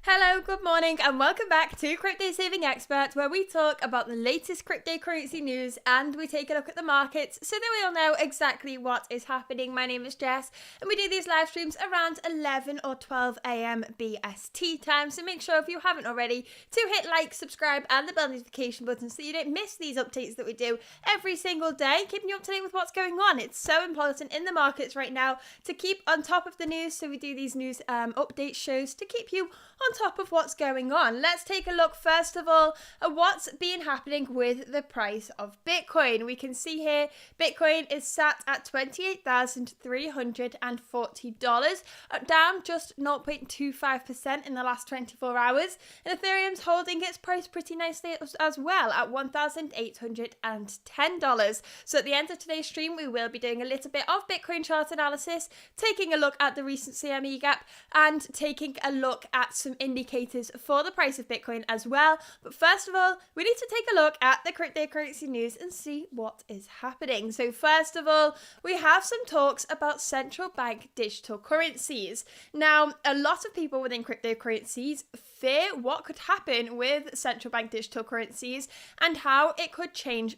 Hello, good morning, and welcome back to Crypto Saving Expert, where we talk about the latest cryptocurrency news and we take a look at the markets so that we all know exactly what is happening. My name is Jess, and we do these live streams around 11 or 12 a.m. BST time. So make sure, if you haven't already, to hit like, subscribe, and the bell notification button so you don't miss these updates that we do every single day, keeping you up to date with what's going on. It's so important in the markets right now to keep on top of the news. So we do these news update shows to keep you on top of what's going on. Let's take a look first of all at what's been happening with the price of Bitcoin. We can see here Bitcoin is sat at $28,340, down just 0.25% in the last 24 hours, and Ethereum's holding its price pretty nicely as well at $1,810. So at the end of today's stream, we will be doing a little bit of Bitcoin chart analysis, taking a look at the recent CME gap, and taking a look at some indicators for the price of Bitcoin as well. But first of all, we need to take a look at the cryptocurrency news and see what is happening. So first of all, we have some talks about central bank digital currencies. Now, a lot of people within cryptocurrencies fear what could happen with central bank digital currencies and how it could change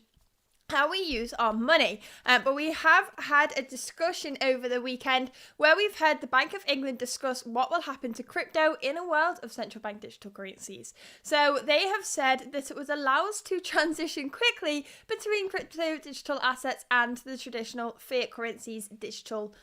how we use our money. But we have had a discussion over the weekend where we've heard the Bank of England discuss what will happen to crypto in a world of central bank digital currencies. So they have said that it would allow us to transition quickly between crypto digital assets and the traditional fiat currencies digital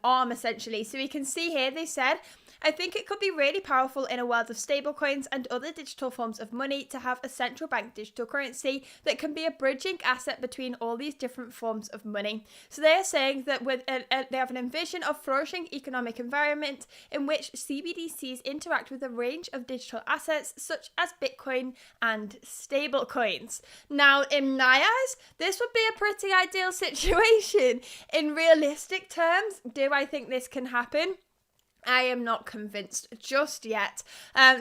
arm, essentially. So we can see here they said, I think it could be really powerful in a world of stablecoins and other digital forms of money to have a central bank digital currency that can be a bridging asset between all these different forms of money. So they are saying that they have an envision of flourishing economic environment in which CBDCs interact with a range of digital assets such as Bitcoin and stablecoins. Now, in my eyes, this would be a pretty ideal situation. In realistic terms, do I think this can happen? I am not convinced just yet.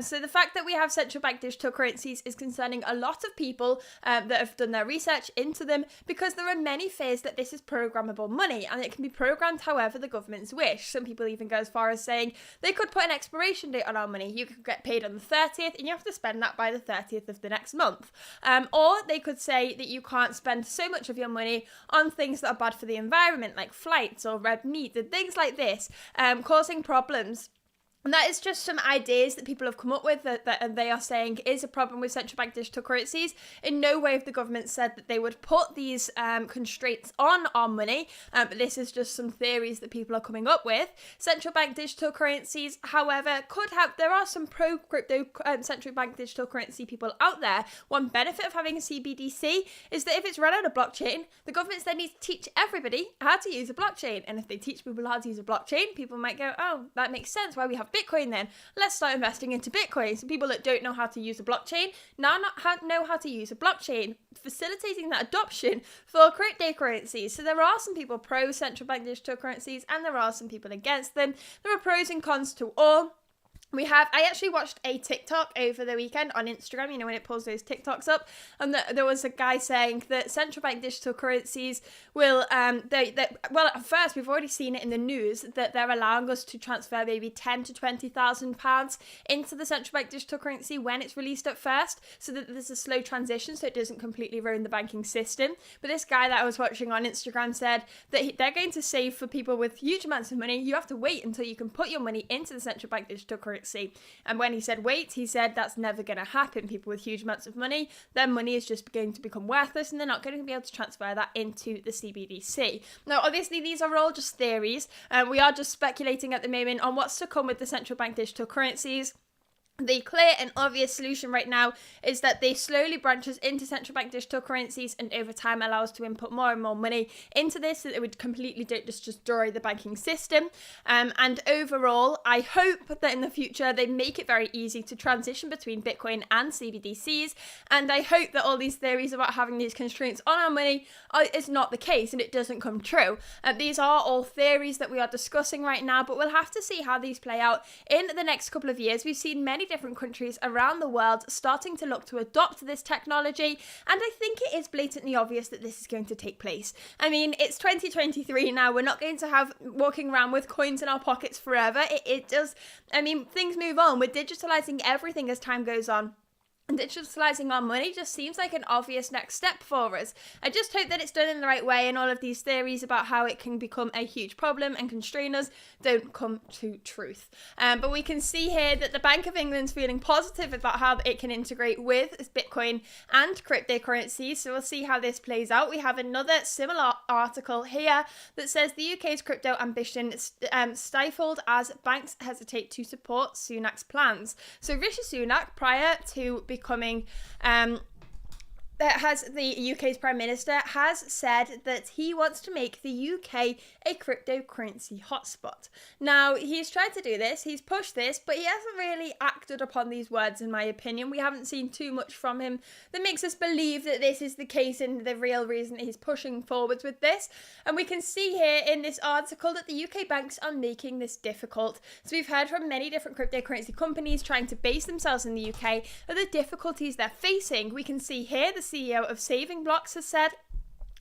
So the fact that we have central bank digital currencies is concerning a lot of people that have done their research into them, because there are many fears that this is programmable money and it can be programmed however the governments wish. Some people even go as far as saying they could put an expiration date on our money. You could get paid on the 30th and you have to spend that by the 30th of the next month. Or they could say that you can't spend so much of your money on things that are bad for the environment, like flights or red meat and things like this, causing problems. And that is just some ideas that people have come up with that they are saying is a problem with central bank digital currencies. In no way have the government said that they would put these constraints on our money, but this is just some theories that people are coming up with. Central bank digital currencies, however, could have, there are some pro-crypto central bank digital currency people out there. One benefit of having a CBDC is that if it's run on a blockchain, the governments then need to teach everybody how to use a blockchain. And if they teach people how to use a blockchain, people might go, oh, that makes sense why we have Bitcoin then. Let's start investing into Bitcoin. So people that don't know how to use a blockchain now know how to use a blockchain, facilitating that adoption for cryptocurrencies. So there are some people pro central bank digital currencies and there are some people against them. There are pros and cons to all. I actually watched a TikTok over the weekend on Instagram, you know, when it pulls those TikToks up, and there was a guy saying that central bank digital currencies will, well, at first, we've already seen it in the news that they're allowing us to transfer maybe £10,000 to £20,000 into the central bank digital currency when it's released at first, so that there's a slow transition so it doesn't completely ruin the banking system. But this guy that I was watching on Instagram said that they're going to save for people with huge amounts of money. You have to wait until you can put your money into the central bank digital currency. And when he said wait, he said that's never going to happen. People with huge amounts of money, their money is just going to become worthless and they're not going to be able to transfer that into the CBDC. Now, obviously, these are all just theories. We are just speculating at the moment on what's to come with the central bank digital currencies. The clear and obvious solution right now is that they slowly branch us into central bank digital currencies and over time allow us to input more and more money into this so that it would completely don't just destroy the banking system. And overall, I hope that in the future they make it very easy to transition between Bitcoin and CBDCs. And I hope that all these theories about having these constraints on our money is not the case and it doesn't come true. These are all theories that we are discussing right now, but we'll have to see how these play out in the next couple of years. We've seen many many different countries around the world starting to look to adopt this technology, and I think it is blatantly obvious that this is going to take place. I mean, it's 2023 now. We're not going to have walking around with coins in our pockets forever. It does, I mean, things move on. We're digitalizing everything as time goes on. And digitalising our money just seems like an obvious next step for us. I just hope that it's done in the right way and all of these theories about how it can become a huge problem and constrain us don't come to truth. But we can see here that the Bank of England's feeling positive about how it can integrate with Bitcoin and cryptocurrencies. So we'll see how this plays out. We have another similar article here that says the UK's crypto ambition stifled as banks hesitate to support Sunak's plans. So Rishi Sunak, prior to becoming the UK's Prime Minister, has said that he wants to make the UK a cryptocurrency hotspot. Now, he's tried to do this, he's pushed this, but he hasn't really acted upon these words, in my opinion. We haven't seen too much from him that makes us believe that this is the case and the real reason that he's pushing forwards with this. And we can see here in this article that the UK banks are making this difficult. So we've heard from many different cryptocurrency companies trying to base themselves in the UK of the difficulties they're facing. We can see here the CEO of Saving Blocks has said,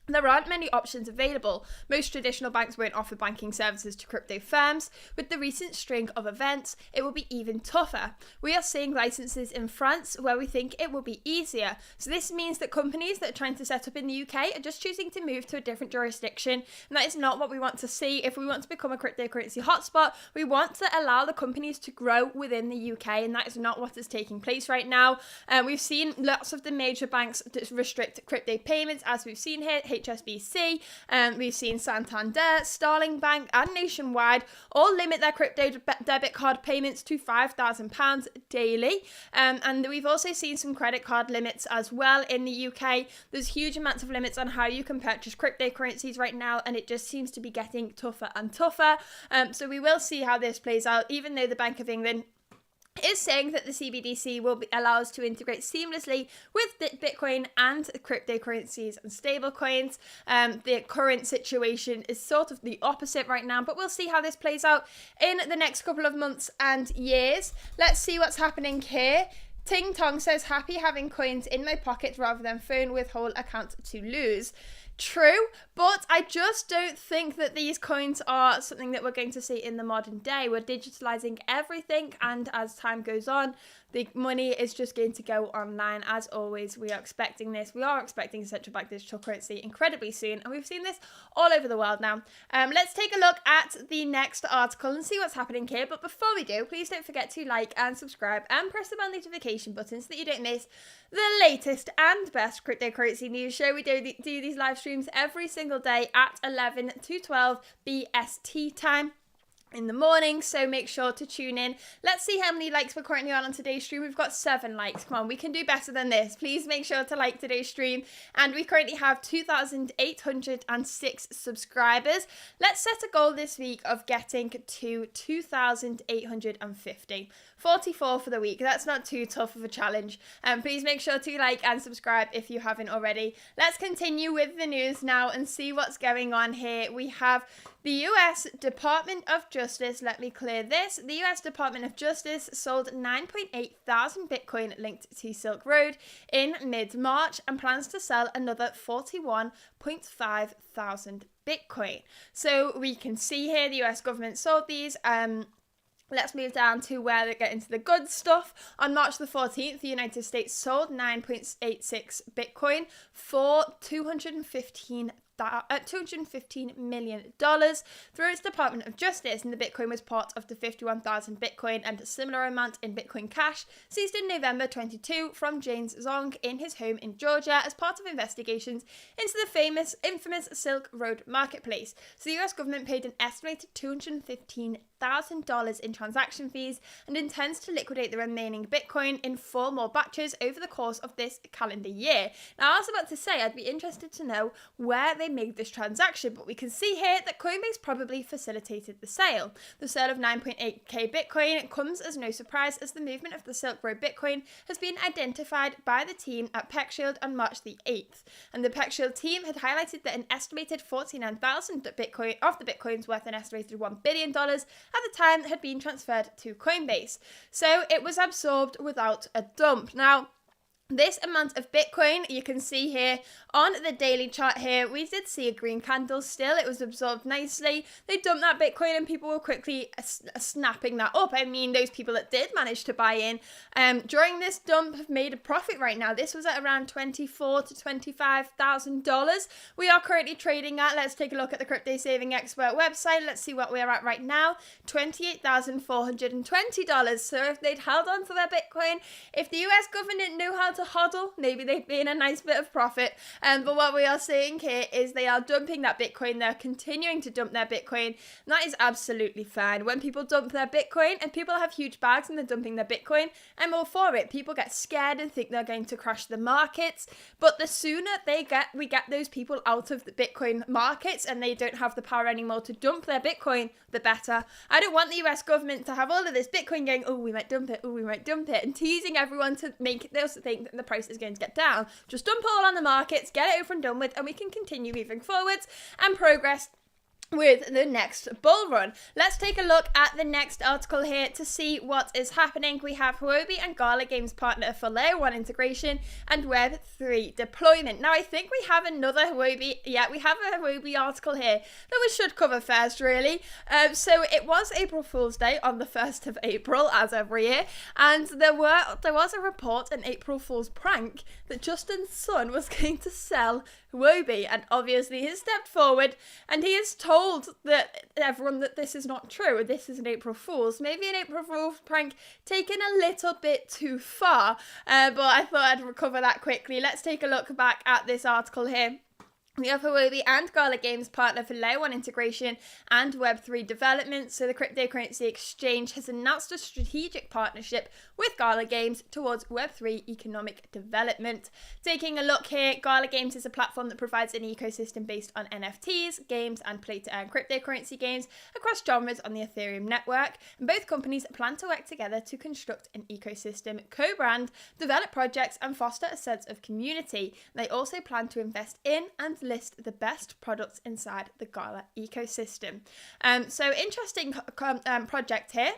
there aren't many options available. Most traditional banks won't offer banking services to crypto firms. With the recent string of events, it will be even tougher. We are seeing licenses in France where we think it will be easier. So this means that companies that are trying to set up in the UK are just choosing to move to a different jurisdiction. And that is not what we want to see. If we want to become a cryptocurrency hotspot, we want to allow the companies to grow within the UK. And that is not what is taking place right now. We've seen lots of the major banks restrict crypto payments, as we've seen here. HSBC, we've seen Santander, Starling Bank and Nationwide all limit their crypto debit card payments to £5,000 daily, and we've also seen some credit card limits as well in the UK. There's huge amounts of limits on how you can purchase cryptocurrencies right now, and it just seems to be getting tougher and tougher. So we will see how this plays out, even though the Bank of England is saying that the CBDC will allow us to integrate seamlessly with Bitcoin and cryptocurrencies and stablecoins. The current situation is sort of the opposite right now, but we'll see how this plays out in the next couple of months and years. Let's see what's happening here. Ting Tong says, happy having coins in my pocket rather than phone with whole account to lose. True, but I just don't think that these coins are something that we're going to see in the modern day. We're digitalizing everything, and as time goes on, the money is just going to go online. As always, we are expecting this. We are expecting a central bank digital currency incredibly soon, and we've seen this all over the world now. Let's take a look at the next article and see what's happening here. But before we do, please don't forget to like and subscribe and press the bell notification button so that you don't miss the latest and best cryptocurrency news show. We do these live streams every single day at 11 to 12 BST time in the morning, so make sure to tune in. Let's see how many likes we're currently on today's stream. We've got 7 likes. Come on, we can do better than this. Please make sure to like today's stream. And we currently have 2,806 subscribers. Let's set a goal this week of getting to 2,850. 44 for the week. That's not too tough of a challenge. Please make sure to like and subscribe if you haven't already. Let's continue with the news now and see what's going on here. We have the US Department of Justice. Let me clear this. The US Department of Justice sold 9.8 thousand Bitcoin linked to Silk Road in mid-March and plans to sell another 41.5 thousand Bitcoin. So we can see here the US government sold these. Let's move down to where they get into the good stuff. On March the 14th, the United States sold 9.86 Bitcoin for $215 million through its Department of Justice, and the Bitcoin was part of the 51,000 Bitcoin and a similar amount in Bitcoin Cash seized in November 22 from James Zong in his home in Georgia as part of investigations into the infamous Silk Road marketplace. So the US government paid an estimated $215,000 in transaction fees and intends to liquidate the remaining Bitcoin in 4 more batches over the course of this calendar year. Now, I was about to say I'd be interested to know where they made this transaction, but we can see here that Coinbase probably facilitated the sale. The sale of 9.8k Bitcoin comes as no surprise, as the movement of the Silk Road Bitcoin has been identified by the team at PeckShield on March the 8th, and the PeckShield team had highlighted that an estimated 49,000 Bitcoin of the Bitcoins worth an estimated $1 billion at the time had been transferred to Coinbase. So it was absorbed without a dump. Now, this amount of Bitcoin, you can see here on the daily chart here, we did see a green candle still. It was absorbed nicely. They dumped that Bitcoin and people were quickly snapping that up. I mean, those people that did manage to buy in during this dump have made a profit right now. This was at around $24,000 to $25,000. We are currently trading at, let's take a look at the Crypto Saving Expert website. Let's see what we're at right now. $28,420. So if they'd held on to their Bitcoin, if the US government knew how to hodl, maybe they'd be in a nice bit of profit. But what we are seeing here is they are dumping that Bitcoin. They're continuing to dump their Bitcoin. And that is absolutely fine. When people dump their Bitcoin and people have huge bags and they're dumping their Bitcoin, I'm all for it. People get scared and think they're going to crash the markets. But the sooner we get those people out of the Bitcoin markets and they don't have the power anymore to dump their Bitcoin, the better. I don't want the US government to have all of this Bitcoin going, oh, we might dump it, oh, we might dump it, and teasing everyone to make this think that the price is going to get down. Just dump all on the markets, get it over and done with, and we can continue moving forwards and progress with the next bull run. Let's take a look at the next article here to see what is happening. We have Huobi and Gala Games partner for Layer 1 integration and Web 3 deployment. Now, I think we have another Huobi. Yeah, we have a Huobi article here that we should cover first, really. So it was April Fool's Day on the 1st of April, as every year, and there was a report, an April Fool's prank, that Justin Sun was going to sell Huobi, and obviously he has stepped forward and he has told everyone that this is not true, this is an April Fool's. Maybe an April Fool's prank taken a little bit too far, but I thought I'd recover that quickly. Let's take a look back at this article here. We have Huobi and Gala Games partner for Layer 1 integration and Web3 development. So the cryptocurrency exchange has announced a strategic partnership with Gala Games towards Web3 economic development. Taking a look here, Gala Games is a platform that provides an ecosystem based on NFTs, games, and play-to-earn cryptocurrency games across genres on the Ethereum network. And both companies plan to work together to construct an ecosystem, co-brand, develop projects, and foster a sense of community. They also plan to invest in and list the best products inside the Gala ecosystem. So interesting project here.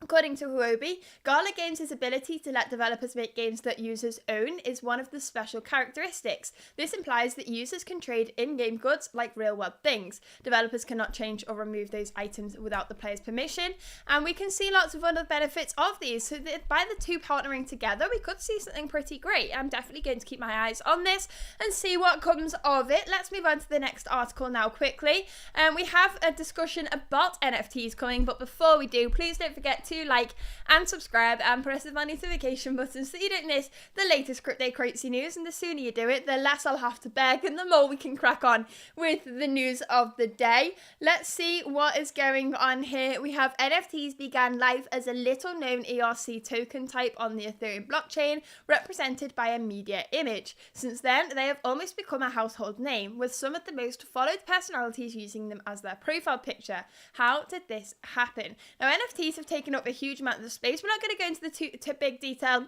According to Huobi, Gala Games' ability to let developers make games that users own is one of the special characteristics. This implies that users can trade in-game goods like real-world things. Developers cannot change or remove those items without the player's permission, and we can see lots of other benefits of these. So that by the two partnering together, we could see something pretty great. I'm definitely going to keep my eyes on this and see what comes of it. Let's move on to the next article now quickly. We have a discussion about NFTs coming, but before we do, please don't forget to like and subscribe and press the notification button so you don't miss the latest cryptocurrency news. And the sooner you do it, the less I'll have to beg and the more we can crack on with the news of the day. Let's see what is going on here. We have NFTs began life as a little known ERC token type on the Ethereum blockchain, represented by a media image. Since then, they have almost become a household name, with some of the most followed personalities using them as their profile picture. How did this happen? Now, NFTs have taken up a huge amount of space. We're not going to go into the big detail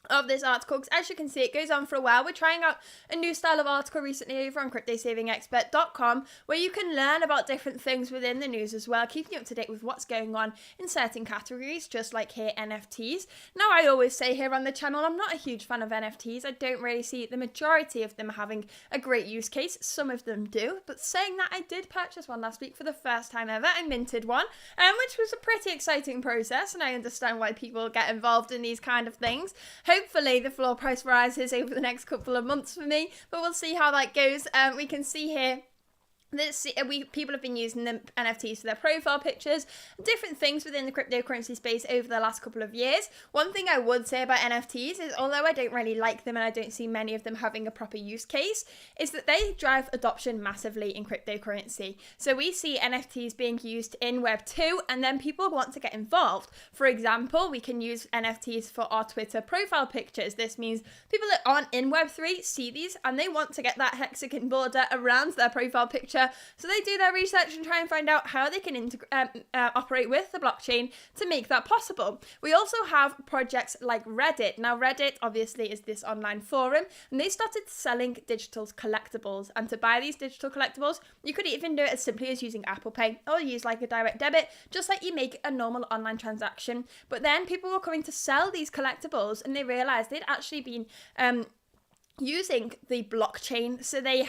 of this article because, as you can see, it goes on for a while. We're trying out a new style of article recently over on cryptosavingexpert.com where you can learn about different things within the news as well, keeping you up to date with what's going on in certain categories, just like here NFTs. Now, I always say here on the channel, I'm not a huge fan of NFTs. I don't really see the majority of them having a great use case. Some of them do, but saying that, I did purchase one last week for the first time ever. I minted one, which was a pretty exciting process, and I understand why people get involved in these kind of things. Hopefully the floor price rises over the next couple of months for me, but we'll see how that goes. We can see here people have been using the NFTs for their profile pictures, different things within the cryptocurrency space over the last couple of years. One thing I would say about NFTs is, although I don't really like them and I don't see many of them having a proper use case, is that they drive adoption massively in cryptocurrency. So we see NFTs being used in Web 2 and then people want to get involved. For example, we can use NFTs for our Twitter profile pictures. This means people that aren't in Web 3 see these and they want to get that hexagon border around their profile picture developer. So they do their research and try and find out how they can operate with the blockchain to make that possible. We also have projects like Reddit. Now, Reddit obviously is this online forum, and they started selling digital collectibles. And to buy these digital collectibles, you could even do it as simply as using Apple Pay or use like a direct debit, just like you make a normal online transaction. But then people were coming to sell these collectibles, and they realized they'd actually been using the blockchain. So they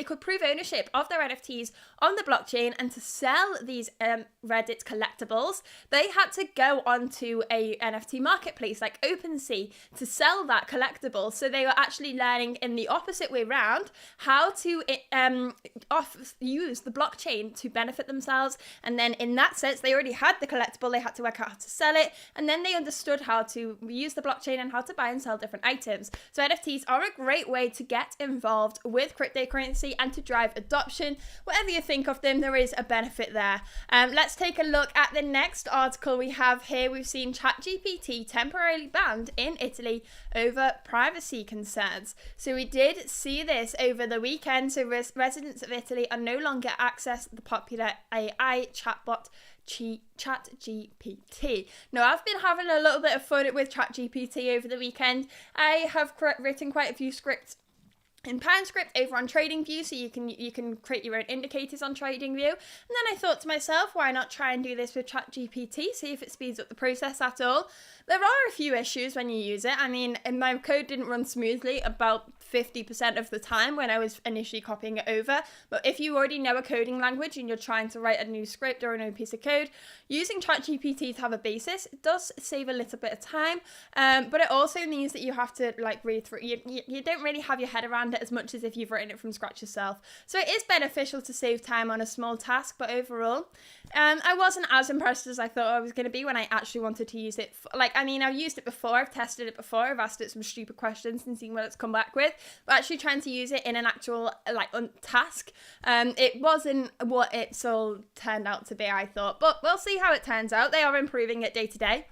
could prove ownership of their NFTs on the blockchain, and to sell these Reddit collectibles, they had to go onto a NFT marketplace like OpenSea to sell that collectible. So they were actually learning in the opposite way round how to use the blockchain to benefit themselves. And then in that sense, they already had the collectible, they had to work out how to sell it, and then they understood how to use the blockchain and how to buy and sell different items. So NFTs are a great way to get involved with cryptocurrency and to drive adoption. Whatever you think of them, there is a benefit there. Let's take a look at the next article we have here. We've seen ChatGPT temporarily banned in Italy over privacy concerns. So we did see this over the weekend. So residents of Italy are no longer access the popular AI chatbot ChatGPT. Now, I've been having a little bit of fun with ChatGPT over the weekend. I have written quite a few scripts in PoundScript over on TradingView, so you can create your own indicators on TradingView. And then I thought to myself, why not try and do this with ChatGPT, see if it speeds up the process at all. There are a few issues when you use it. I mean, my code didn't run smoothly about 50% of the time when I was initially copying it over. But if you already know a coding language and you're trying to write a new script or a new piece of code, using ChatGPT to have a basis, it does save a little bit of time. But it also means that you have to like read through. You don't really have your head around it as much as if you've written it from scratch yourself. So it is beneficial to save time on a small task, but overall, I wasn't as impressed as I thought I was going to be when I actually wanted to use it. I've used it before, I've tested it before, I've asked it some stupid questions and seen what it's come back with, but actually trying to use it in an actual task, it wasn't what it's all turned out to be, I thought. But we'll see how it turns out. They are improving it day to day.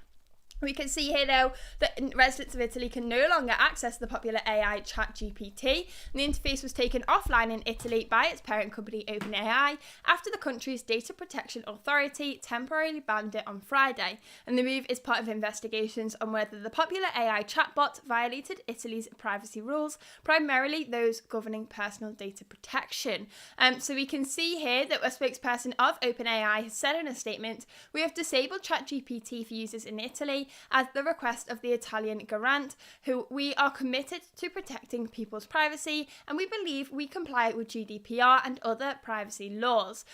We can see here, though, that residents of Italy can no longer access the popular AI ChatGPT. The interface was taken offline in Italy by its parent company OpenAI after the country's Data Protection Authority temporarily banned it on Friday. And the move is part of investigations on whether the popular AI chatbot violated Italy's privacy rules, primarily those governing personal data protection. So we can see here that a spokesperson of OpenAI has said in a statement, "We have disabled ChatGPT for users in Italy at the request of the Italian garant, who we are committed to protecting people's privacy, and we believe we comply with GDPR and other privacy laws."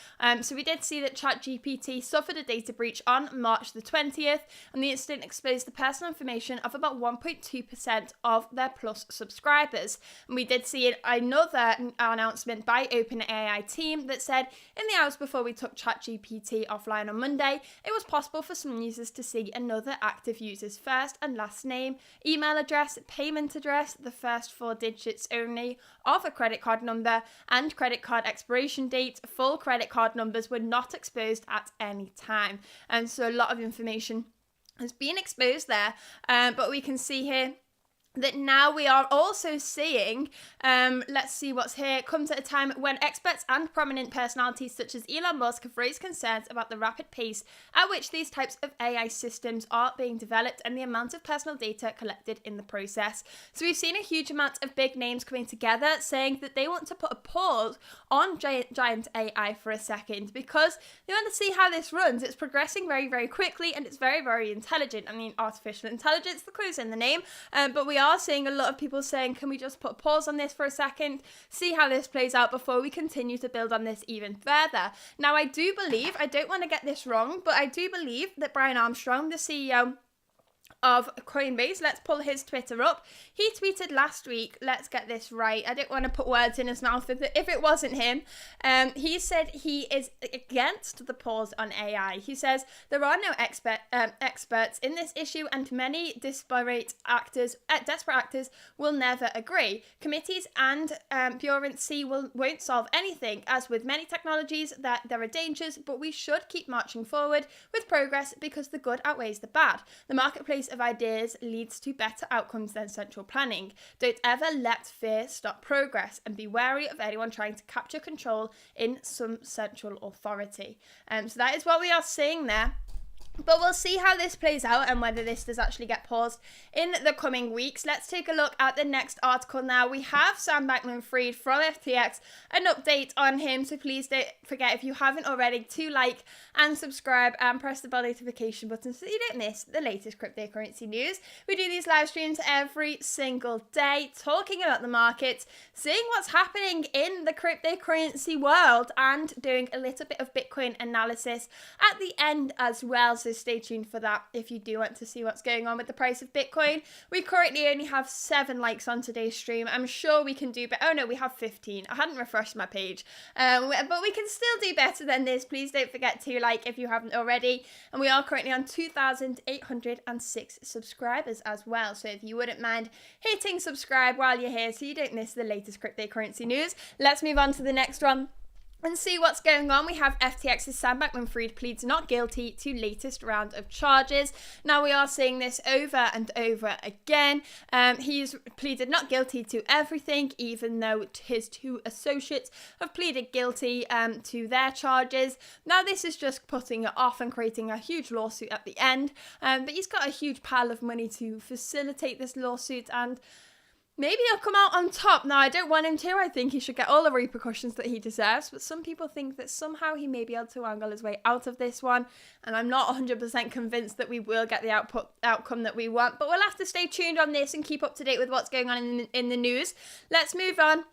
So we did see that ChatGPT suffered a data breach on March the 20th, and the incident exposed the personal information of about 1.2% of their Plus subscribers. And we did see another announcement by OpenAI team that said, in the hours before we took ChatGPT offline on Monday, it was possible for some users to see another active user's first and last name, email address, payment address, the first 4 digits only of a credit card number, and credit card expiration date. Full credit card numbers were not exposed at any time. And so a lot of information has been exposed there. But we can see here that now we are also seeing, let's see what's here, comes at a time when experts and prominent personalities such as Elon Musk have raised concerns about the rapid pace at which these types of AI systems are being developed and the amount of personal data collected in the process. So we've seen a huge amount of big names coming together saying that they want to put a pause on giant AI for a second because they want to see how this runs. It's progressing very, very quickly and it's very, very intelligent. I mean, artificial intelligence, the clue's in the name, but we are seeing a lot of people saying, can we just put a pause on this for a second, see how this plays out before we continue to build on this even further. Now, I do believe, I don't want to get this wrong, but I do believe that Brian Armstrong, the CEO of Coinbase, let's pull his Twitter up. He tweeted last week, let's get this right, I don't want to put words in his mouth if it wasn't him. He said he is against the pause on AI. He says there are no experts in this issue and many desperate actors will never agree. Committees and bureaucracy won't solve anything. As with many technologies, that there are dangers, but we should keep marching forward with progress because the good outweighs the bad. The marketplace of ideas leads to better outcomes than central planning. Don't ever let fear stop progress, and be wary of anyone trying to capture control in some central authority. So that is what we are seeing there. But we'll see how this plays out and whether this does actually get paused in the coming weeks. Let's take a look at the next article now. We have Sam Bankman-Fried from FTX, an update on him. So please don't forget, if you haven't already, to like and subscribe and press the bell notification button so that you don't miss the latest cryptocurrency news. We do these live streams every single day, talking about the markets, seeing what's happening in the cryptocurrency world, and doing a little bit of Bitcoin analysis at the end as well. So stay tuned for that if you do want to see what's going on with the price of Bitcoin. We currently only have 7 likes on today's stream. I'm sure we can do better. Oh no, we have 15. I hadn't refreshed my page. But we can still do better than this. Please don't forget to like if you haven't already. And we are currently on 2,806 subscribers as well. So if you wouldn't mind hitting subscribe while you're here so you don't miss the latest cryptocurrency news. Let's move on to the next one and see what's going on. We have FTX's Sam Bankman-Fried pleads not guilty to latest round of charges. Now we are seeing this over and over again. He's pleaded not guilty to everything, even though his 2 associates have pleaded guilty to their charges. Now this is just putting it off and creating a huge lawsuit at the end. But he's got a huge pile of money to facilitate this lawsuit, and maybe he'll come out on top. Now, I don't want him to. I think he should get all the repercussions that he deserves. But some people think that somehow he may be able to angle his way out of this one. And I'm not 100% convinced that we will get the outcome that we want. But we'll have to stay tuned on this and keep up to date with what's going on in the news. Let's move on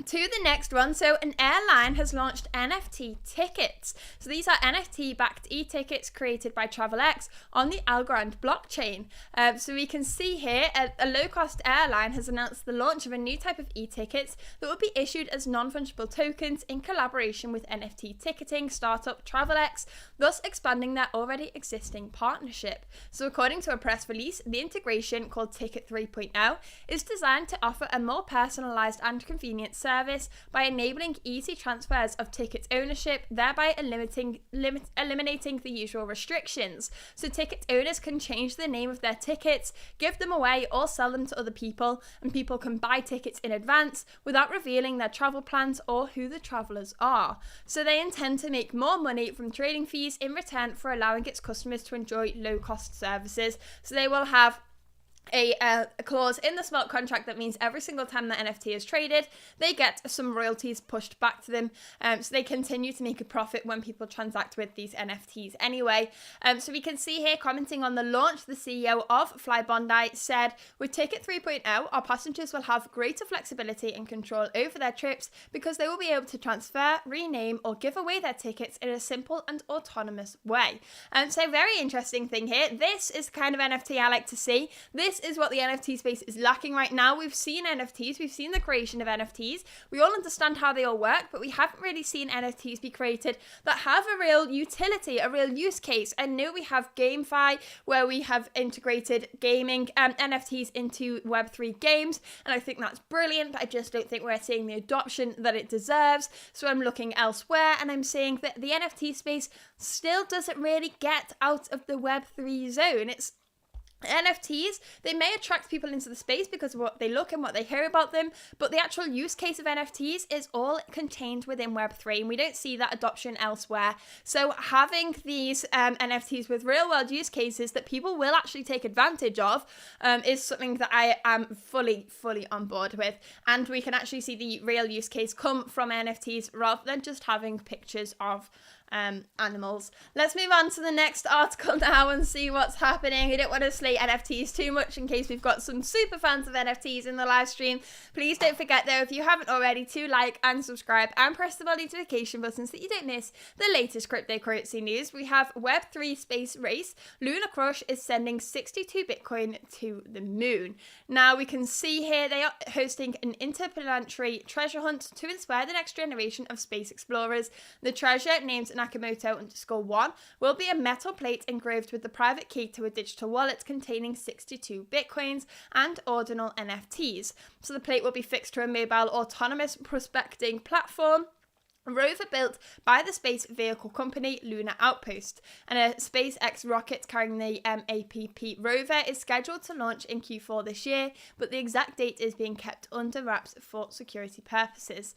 to the next one. So an airline has launched NFT tickets. So these are NFT-backed e-tickets created by TravelX on the Algorand blockchain. So we can see here a low-cost airline has announced the launch of a new type of e-tickets that will be issued as non-fungible tokens in collaboration with NFT ticketing startup TravelX, thus expanding their already existing partnership. So according to a press release, the integration, called Ticket 3.0, is designed to offer a more personalized and convenient service by enabling easy transfers of ticket ownership, thereby eliminating the usual restrictions. So ticket owners can change the name of their tickets, give them away, or sell them to other people, and people can buy tickets in advance without revealing their travel plans or who the travelers are. So they intend to make more money from trading fees in return for allowing its customers to enjoy low-cost services. So they will have a clause in the smart contract that means every single time that NFT is traded, they get some royalties pushed back to them, so they continue to make a profit when people transact with these NFTs anyway. So we can see here, commenting on the launch, the CEO of Fly Bondi said, "With Ticket 3.0, our passengers will have greater flexibility and control over their trips because they will be able to transfer, rename, or give away their tickets in a simple and autonomous way." So very interesting thing here. This is the kind of NFT I like to see. This is what the NFT space is lacking right now. We've seen NFTs, we've seen the creation of NFTs, we all understand how they all work, but we haven't really seen NFTs be created that have a real utility, a real use case. I know we have GameFi, where we have integrated gaming NFTs into Web3 games, and I think that's brilliant, but I just don't think we're seeing the adoption that it deserves. So I'm looking elsewhere, and I'm seeing that the NFT space still doesn't really get out of the Web3 zone. It's NFTs, they may attract people into the space because of what they look and what they hear about them, but the actual use case of NFTs is all contained within Web3, and we don't see that adoption elsewhere. So having these NFTs with real world use cases that people will actually take advantage of is something that I am fully on board with, and we can actually see the real use case come from NFTs rather than just having pictures of animals. Let's move on to the next article now and see what's happening. I don't want to slay NFTs too much in case we've got some super fans of NFTs in the live stream. Please don't forget though, if you haven't already, to like and subscribe and press the bell notification button so that you don't miss the latest cryptocurrency news. We have Web3 space race. Lunacrush is sending 62 Bitcoin to the moon. Now we can see here they are hosting an interplanetary treasure hunt to inspire the next generation of space explorers. The treasure, named Nakamoto_1, will be a metal plate engraved with the private key to a digital wallet containing 62 Bitcoins and ordinal NFTs. So the plate will be fixed to a mobile autonomous prospecting platform A rover built by the space vehicle company Lunar Outpost, and a SpaceX rocket carrying the MAPP rover is scheduled to launch in Q4 this year, but the exact date is being kept under wraps for security purposes.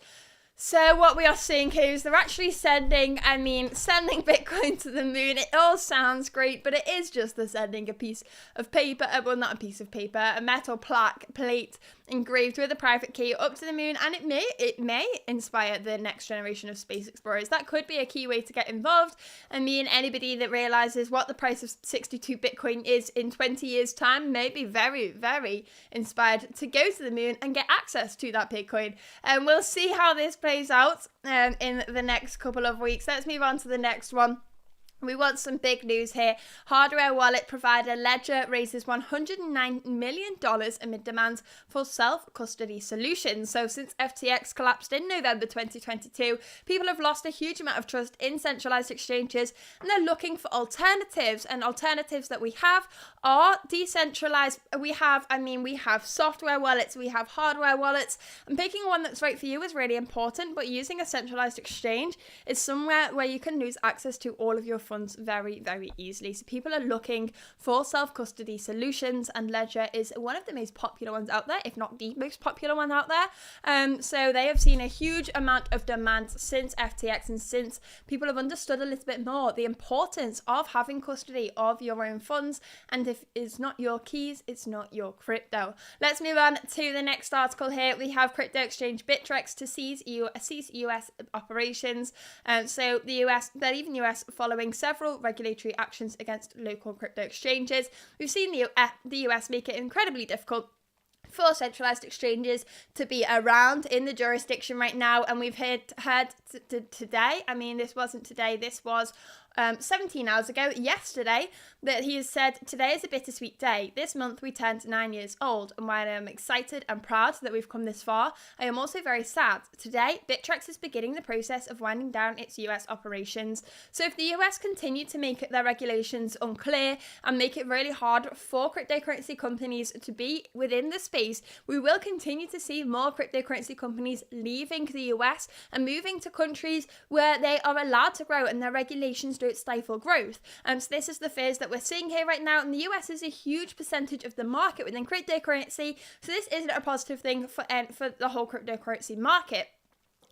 So what we are seeing here is they're actually sending Bitcoin to the moon. It all sounds great, but it is just they're sending a piece of paper, well, not a piece of paper, a metal plate engraved with a private key up to the moon, and it may inspire the next generation of space explorers. That could be a key way to get involved. Anybody that realizes what the price of 62 Bitcoin is in 20 years time may be very, very inspired to go to the moon and get access to that Bitcoin. And we'll see how this plays out in the next couple of weeks. Let's move on to the next one. We want some big news here. Hardware wallet provider Ledger raises $109 million amid demands for self-custody solutions. So since FTX collapsed in November 2022, people have lost a huge amount of trust in centralized exchanges, and they're looking for alternatives. And alternatives that we have are decentralized. We have software wallets, we have hardware wallets, and picking one that's right for you is really important, but using a centralized exchange is somewhere where you can lose access to all of your funds very, very easily. So people are looking for self-custody solutions, and Ledger is one of the most popular ones out there, if not the most popular one out there. So they have seen a huge amount of demand since FTX, and since people have understood a little bit more the importance of having custody of your own funds. And if it's not your keys, it's not your crypto. Let's move on to the next article here. We have crypto exchange Bittrex to cease US operations. So they're leaving US following several regulatory actions against local crypto exchanges. We've seen the US make it incredibly difficult for centralized exchanges to be around in the jurisdiction right now, and we've heard today, this wasn't today, this was 17 hours ago, yesterday, that he has said, today is a bittersweet day. This month we turned 9 years old, and while I am excited and proud that we've come this far, I am also very sad. Today, Bittrex is beginning the process of winding down its US operations. So if the US continue to make their regulations unclear and make it really hard for cryptocurrency companies to be within the space, we will continue to see more cryptocurrency companies leaving the US and moving to countries where they are allowed to grow and their regulations don't stifle growth. So this is the fears that we're seeing here right now, and the US is a huge percentage of the market within cryptocurrency, so this isn't a positive thing for the whole cryptocurrency market.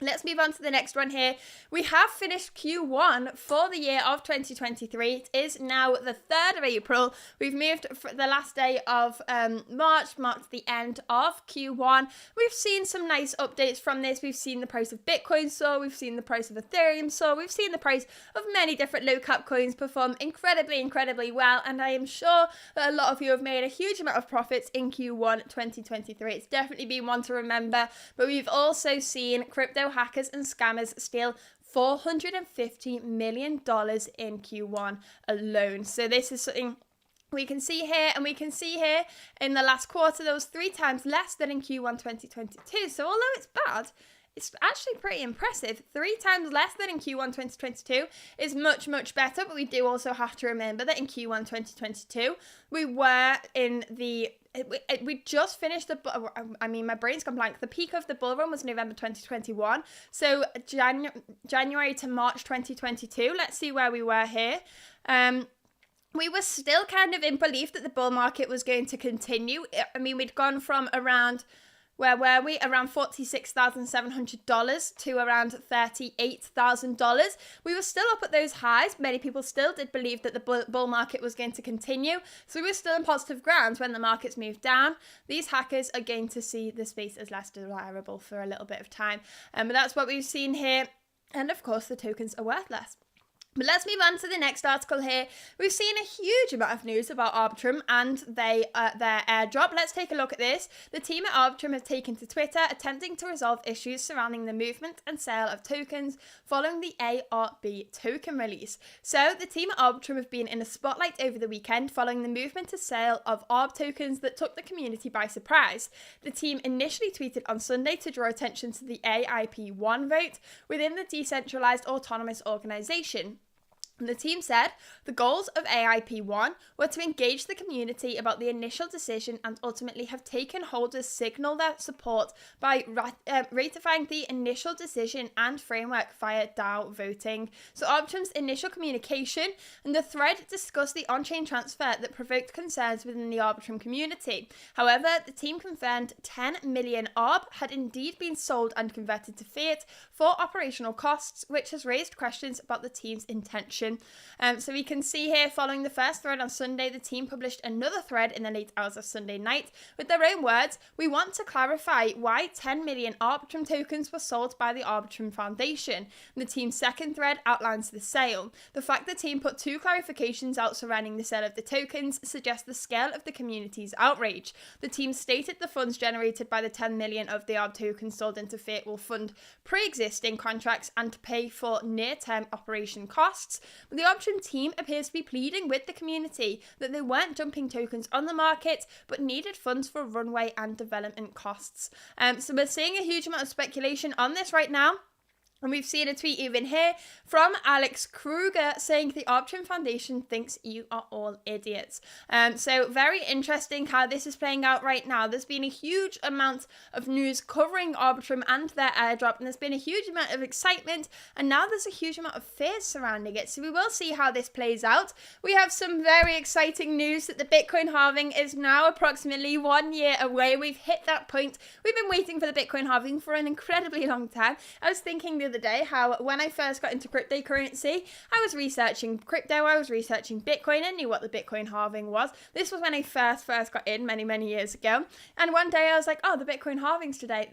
Let's move on to the next one here. We have finished Q1 for the year of 2023. It is now the 3rd of April. We've moved for the last day of March, marked the end of Q1. We've seen some nice updates from this. We've seen the price of Bitcoin soar. We've seen the price of Ethereum soar. We've seen the price of many different low-cap coins perform incredibly, incredibly well. And I am sure that a lot of you have made a huge amount of profits in Q1 2023. It's definitely been one to remember. But we've also seen crypto hackers and scammers steal $450 million in Q1 alone. So this is something we can see here, and we can see here in the last quarter, there was 3 times less than in Q1 2022. So although it's bad, it's actually pretty impressive. 3 times less than in Q1 2022 is much, much better, but we do also have to remember that in Q1 2022, we were in the we just finished my brain's gone blank. The peak of the bull run was November 2021. So January to March 2022. Let's see where we were here. We were still kind of in belief that the bull market was going to continue. We'd gone from around, where were we? Around $46,700 to around $38,000. We were still up at those highs. Many people still did believe that the bull market was going to continue. So we were still in positive grounds when the markets moved down. These hackers are going to see the space as less desirable for a little bit of time. But that's what we've seen here. And of course, the tokens are worth less. But let's move on to the next article here. We've seen a huge amount of news about Arbitrim and their airdrop. Let's take a look at this. The team at Arbitrim have taken to Twitter, attempting to resolve issues surrounding the movement and sale of tokens following the ARB token release. So the team at Arbitrim have been in the spotlight over the weekend following the movement to sale of ARB tokens that took the community by surprise. The team initially tweeted on Sunday to draw attention to the AIP1 vote within the decentralized autonomous organization. The team said the goals of AIP1 were to engage the community about the initial decision and ultimately have taken holders signal their support by ratifying the initial decision and framework via DAO voting. So Arbitrim's initial communication and the thread discussed the on-chain transfer that provoked concerns within the Arbitrim community. However, the team confirmed 10 million ARB had indeed been sold and converted to fiat for operational costs, which has raised questions about the team's intention. So we can see here, following the first thread on Sunday, the team published another thread in the late hours of Sunday night with their own words. We want to clarify why 10 million Arbitrim tokens were sold by the Arbitrim Foundation. And the team's second thread outlines the sale. The fact the team put two clarifications out surrounding the sale of the tokens suggests the scale of the community's outrage. The team stated the funds generated by the 10 million of the ARB tokens sold into fiat will fund pre-existing contracts and pay for near-term operation costs. But the Arbitrim team appears to be pleading with the community that they weren't dumping tokens on the market, but needed funds for runway and development costs. So we're seeing a huge amount of speculation on this right now. And we've seen a tweet even here from Alex Kruger saying the Arbitrim Foundation thinks you are all idiots. So very interesting how this is playing out right now. There's been a huge amount of news covering Arbitrim and their airdrop, and there's been a huge amount of excitement, and now there's a huge amount of fears surrounding it. So we will see how this plays out. We have some very exciting news that the Bitcoin halving is now approximately 1 year away. We've hit that point. We've been waiting for the Bitcoin halving for an incredibly long time. I was thinking the other day how when I first got into cryptocurrency, I was researching crypto, I was researching Bitcoin, and knew what the Bitcoin halving was. This was when I first got in many years ago, and one day I was like, oh, the Bitcoin halving's today,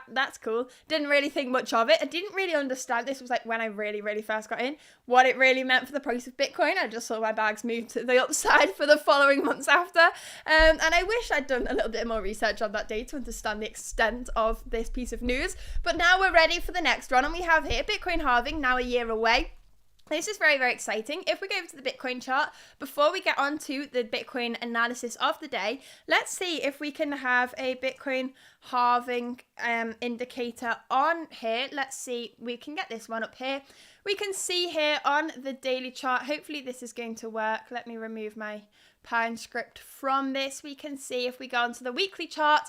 that's cool. Didn't really think much of it. I didn't really understand. This was like when I really first got in, what it really meant for the price of Bitcoin. I just saw my bags move to the upside for the following months after, and I wish I'd done a little bit more research on that day to understand the extent of this piece of news. But now we're ready for the next one, and we have here Bitcoin halving now a year away. This is very exciting. If we go over to the Bitcoin chart, before we get on to the Bitcoin analysis of the day, let's see if we can have a Bitcoin halving indicator on here. Let's see, we can get this one up here. We can see here on the daily chart, hopefully this is going to work. Let me remove my Pine script from this. We can see if we go onto the weekly chart,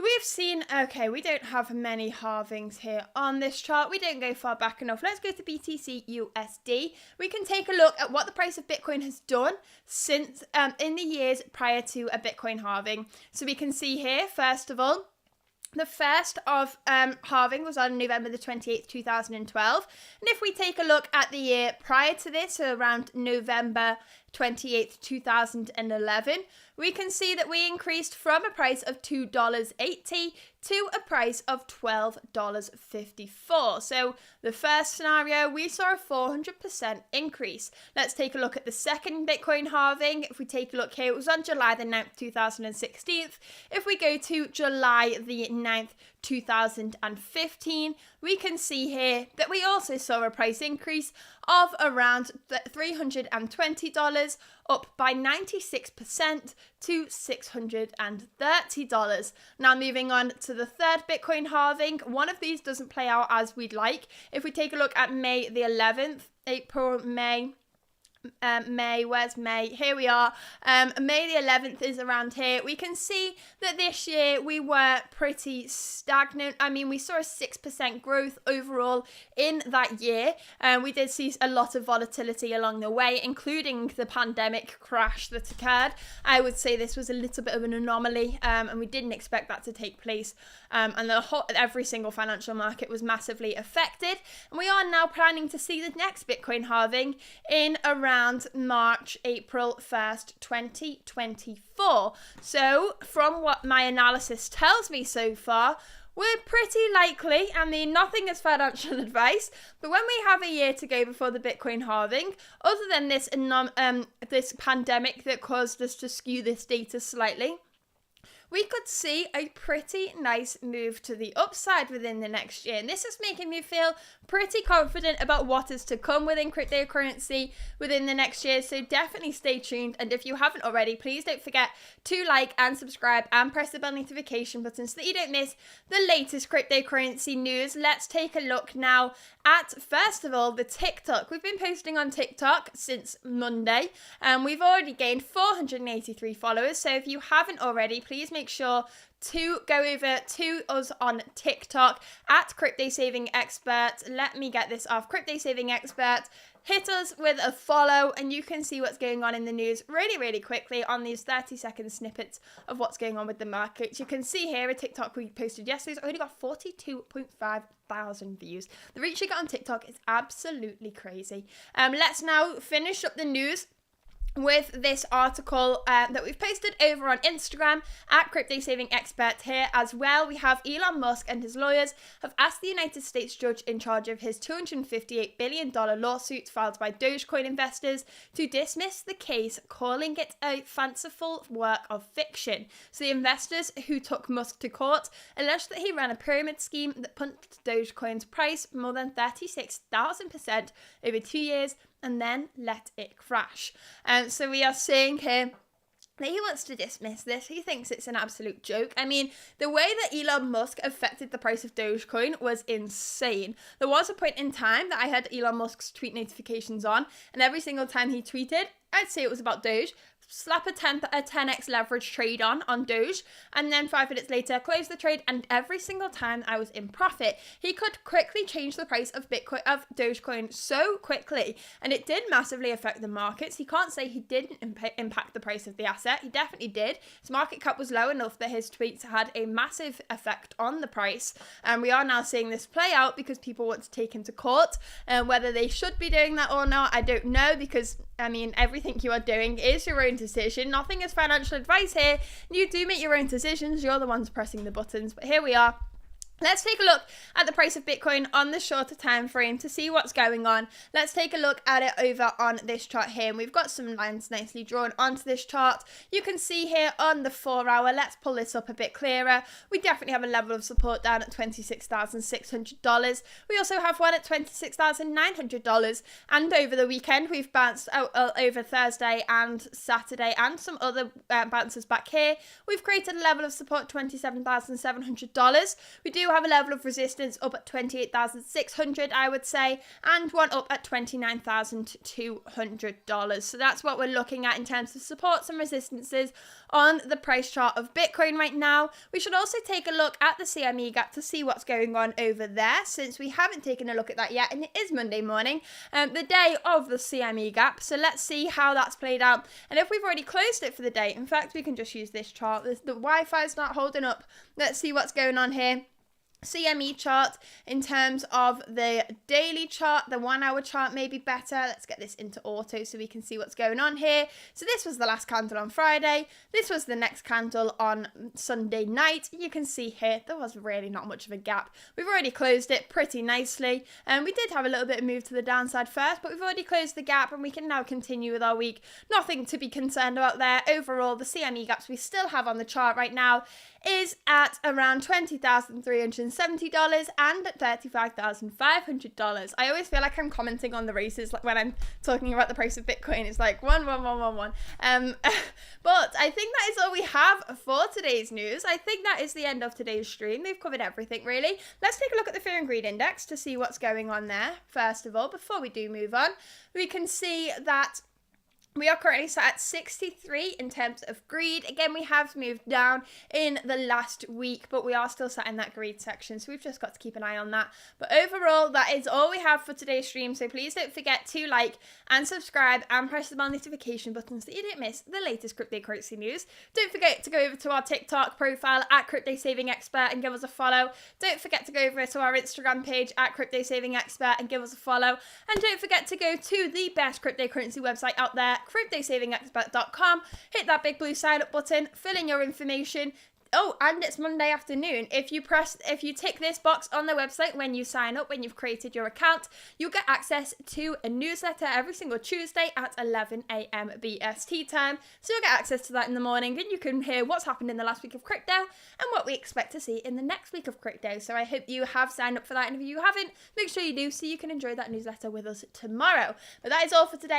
we've seen, okay, we don't have many halvings here on this chart. We don't go far back enough. Let's go to BTC USD. We can take a look at what the price of Bitcoin has done since in the years prior to a Bitcoin halving. So we can see here, first of all, the first of halving was on November the 28th, 2012. And if we take a look at the year prior to this, so around November 28th, 2011, we can see that we increased from a price of $2.80 to a price of $12.54. So the first scenario, we saw a 400% increase. Let's take a look at the second Bitcoin halving. If we take a look here, it was on July the 9th, 2016. If we go to July the 9th, 2015, we can see here that we also saw a price increase of around $320, up by 96% to $630. Now moving on to the third Bitcoin halving, one of these doesn't play out as we'd like. If we take a look at May the 11th, April, May, where's May? Here we are. May the 11th is around here. We can see that this year we were pretty stagnant. I mean, we saw a 6% growth overall in that year. We did see a lot of volatility along the way, including the pandemic crash that occurred. I would say this was a little bit of an anomaly, and we didn't expect that to take place. And every single financial market was massively affected. And we are now planning to see the next Bitcoin halving in around March, April 1st, 2024. So from what my analysis tells me so far, we're pretty likely, I mean, nothing is financial advice, but when we have a year to go before the Bitcoin halving, other than this pandemic that caused us to skew this data slightly, we could see a pretty nice move to the upside within the next year. And this is making me feel pretty confident about what is to come within cryptocurrency within the next year. So definitely stay tuned. And if you haven't already, please don't forget to like and subscribe and press the bell notification button so that you don't miss the latest cryptocurrency news. Let's take a look now at, first of all, the TikTok. We've been posting on TikTok since Monday, and we've already gained 483 followers. So if you haven't already, please make sure to go over to us on TikTok at Crypto Saving Expert. Let me get this off. Crypto Saving Expert. Hit us with a follow and you can see what's going on in the news really quickly on these 30-second snippets of what's going on with the markets. You can see here a TikTok we posted yesterday. It's only got 42.5 thousand views. The reach you get on TikTok is absolutely crazy. Let's now finish up the news with this article that we've posted over on Instagram at Crypto Saving Expert here as well. We have Elon Musk and his lawyers have asked the United States judge in charge of his $258 billion lawsuit filed by Dogecoin investors to dismiss the case, calling it a fanciful work of fiction. So the investors who took Musk to court alleged that he ran a pyramid scheme that pumped Dogecoin's price more than 36,000% over 2 years and then let it crash. So we are seeing here that he wants to dismiss this. He thinks it's an absolute joke. I mean, the way that Elon Musk affected the price of Dogecoin was insane. There was a point in time that I had Elon Musk's tweet notifications on, and every single time he tweeted, I'd say it was about Doge, slap a 10x leverage trade on Doge, and then 5 minutes later close the trade, and every single time I was in profit. He could quickly change the price of Dogecoin so quickly, and it did massively affect the markets. He can't say he didn't impact the price of the asset. He definitely did. His market cap was low enough that his tweets had a massive effect on the price, and we are now seeing this play out because people want to take him to court, and whether they should be doing that or not, I don't know, because I mean, everything you are doing is your own decision. Nothing is financial advice here. You do make your own decisions. You're the ones pressing the buttons. But here we are. Let's take a look at the price of Bitcoin on the shorter time frame to see what's going on. Let's take a look at it over on this chart here. And we've got some lines nicely drawn onto this chart. You can see here on the 4 hour, let's pull this up a bit clearer. We definitely have a level of support down at $26,600. We also have one at $26,900. And over the weekend, we've bounced out over Thursday and Saturday and some other bounces back here. We've created a level of support $27,700. We do have a level of resistance up at $28,600, I would say, and one up at $29,200. So that's what we're looking at in terms of supports and resistances on the price chart of Bitcoin right now. We should also take a look at the CME gap to see what's going on over there, since we haven't taken a look at that yet, and it is Monday morning, the day of the CME gap. So let's see how that's played out, and if we've already closed it for the day. In fact, we can just use this chart. The Wi-Fi is not holding up. Let's see what's going on here. CME chart in terms of the daily chart, the 1 hour chart may be better. Let's get this into auto so we can see what's going on here. So this was the last candle on Friday. This was the next candle on Sunday night. You can see here there was really not much of a gap. We've already closed it pretty nicely, and we did have a little bit of move to the downside first, but we've already closed the gap and we can now continue with our week. Nothing to be concerned about there. Overall, the CME gaps we still have on the chart right now is at around $20,370 and $35,500. I always feel like I'm commenting on the races, like when I'm talking about the price of Bitcoin. It's like 1, 1, 1, 1, 1. But I think that is all we have for today's news. I think that is the end of today's stream. They've covered everything really. Let's take a look at the Fear and Greed Index to see what's going on there. First of all, before we do move on, we can see that we are currently sat at 63 in terms of greed. Again, we have moved down in the last week, but we are still sat in that greed section, so we've just got to keep an eye on that. But overall, that is all we have for today's stream, so please don't forget to like and subscribe and press the bell notification button so that you don't miss the latest cryptocurrency news. Don't forget to go over to our TikTok profile at Crypto Saving Expert and give us a follow. Don't forget to go over to our Instagram page at Crypto Saving Expert and give us a follow. And don't forget to go to the best cryptocurrency website out there, cryptosavingexpert.com. Hit that big blue sign up button, fill in your information, Oh, and it's Monday afternoon. If you tick this box on the website when you sign up, when you've created your account, you'll get access to a newsletter every single Tuesday at 11 a.m. BST time. So you'll get access to that in the morning, and you can hear what's happened in the last week of crypto and what we expect to see in the next week of crypto. So I hope you have signed up for that, and if you haven't, make sure you do so you can enjoy that newsletter with us tomorrow. But that is all for today.